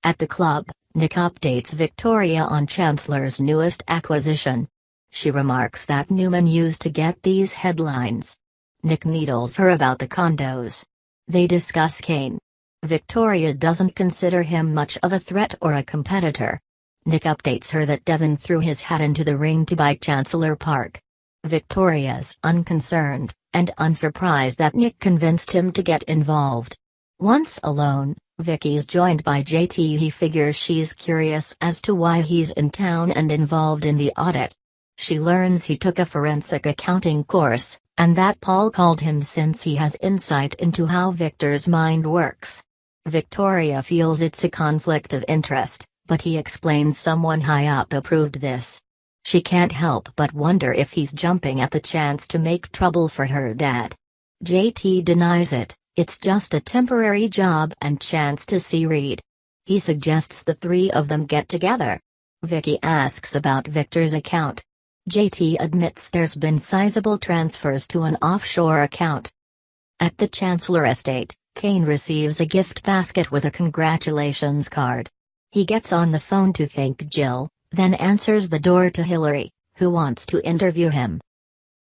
At the club, Nick updates Victoria on Chancellor's newest acquisition. She remarks that Newman used to get these headlines. Nick needles her about the condos. They discuss Kane. Victoria doesn't consider him much of a threat or a competitor. Nick updates her that Devon threw his hat into the ring to buy Chancellor Park. Victoria's unconcerned, and unsurprised that Nick convinced him to get involved. Once alone, Vicky's joined by JT. He figures she's curious as to why he's in town and involved in the audit. She learns he took a forensic accounting course, and that Paul called him since he has insight into how Victor's mind works. Victoria feels it's a conflict of interest, but he explains someone high up approved this. She can't help but wonder if he's jumping at the chance to make trouble for her dad. JT denies it, it's just a temporary job and chance to see Reed. He suggests the three of them get together. Vicky asks about Victor's account. JT admits there's been sizable transfers to an offshore account. At the Chancellor estate, Kane receives a gift basket with a congratulations card. He gets on the phone to thank Jill, then answers the door to Hillary, who wants to interview him.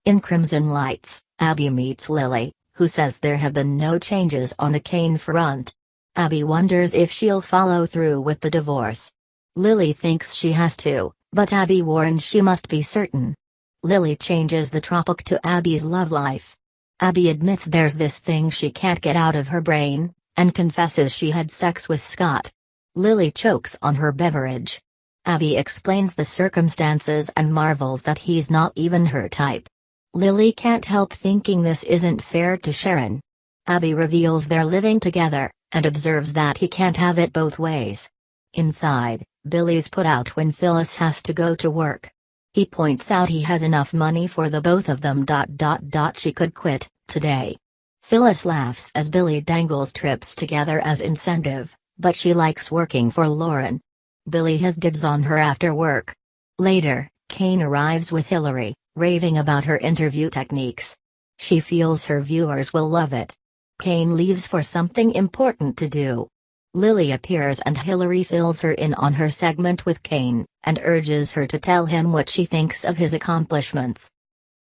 In Crimson Lights, Abby meets Lily, who says there have been no changes on the Kane front. Abby wonders if she'll follow through with the divorce. Lily thinks she has to, but Abby warns she must be certain. Lily changes the topic to Abby's love life. Abby admits there's this thing she can't get out of her brain, and confesses she had sex with Scott. Lily chokes on her beverage. Abby explains the circumstances and marvels that he's not even her type. Lily can't help thinking this isn't fair to Sharon. Abby reveals they're living together, and observes that he can't have it both ways. Inside, Billy's put out when Phyllis has to go to work. He points out he has enough money for the both of them. She could quit today. Phyllis laughs as Billy dangles trips together as incentive, but she likes working for Lauren. Billy has dibs on her after work. Later, Kane arrives with Hillary, raving about her interview techniques. She feels her viewers will love it. Kane leaves for something important to do. Lily appears and Hillary fills her in on her segment with Kane, and urges her to tell him what she thinks of his accomplishments.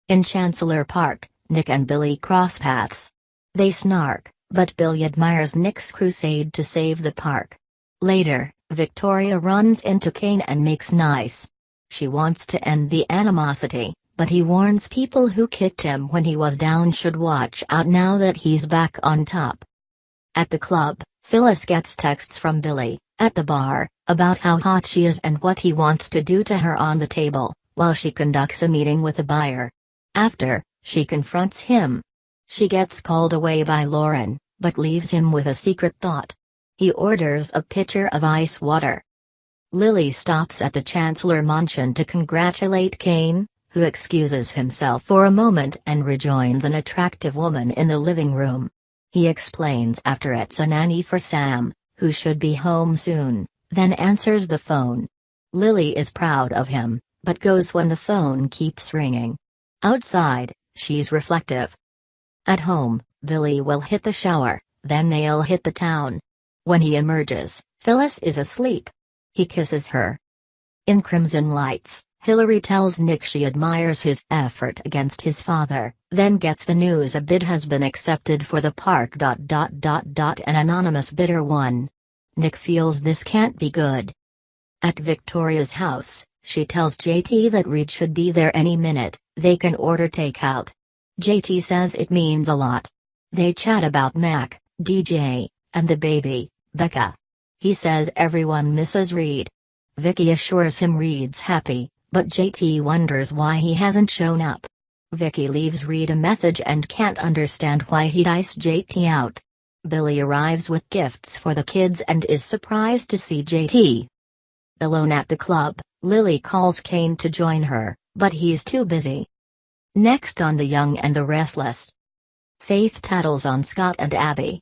In Chancellor Park, Nick and Billy cross paths. They snark, but Billy admires Nick's crusade to save the park. Later, Victoria runs into Kane and makes nice. She wants to end the animosity, but he warns people who kicked him when he was down should watch out now that he's back on top. At the club, Phyllis gets texts from Billy, at the bar, about how hot she is and what he wants to do to her on the table, while she conducts a meeting with a buyer. After, she confronts him. She gets called away by Lauren, but leaves him with a secret thought. He orders a pitcher of ice water. Lily stops at the Chancellor Mansion to congratulate Kane, who excuses himself for a moment and rejoins an attractive woman in the living room. He explains after it's a nanny for Sam, who should be home soon, then answers the phone. Lily is proud of him, but goes when the phone keeps ringing. Outside, she's reflective. At home, Billy will hit the shower, then they'll hit the town. When he emerges, Phyllis is asleep. He kisses her. In Crimson Lights, Hillary tells Nick she admires his effort against his father, then gets the news a bid has been accepted for the park. An anonymous bidder won. Nick feels this can't be good. At Victoria's house, she tells JT that Reed should be there any minute, they can order takeout. JT says it means a lot. They chat about Mac, DJ, and the baby, Becca. He says everyone misses Reed. Vicky assures him Reed's happy, but JT wonders why he hasn't shown up. Vicky leaves Reed a message and can't understand why he'd ice JT out. Billy arrives with gifts for the kids and is surprised to see JT. Alone at the club, Lily calls Kane to join her, but he's too busy. Next on The Young and the Restless. Faith tattles on Scott and Abby.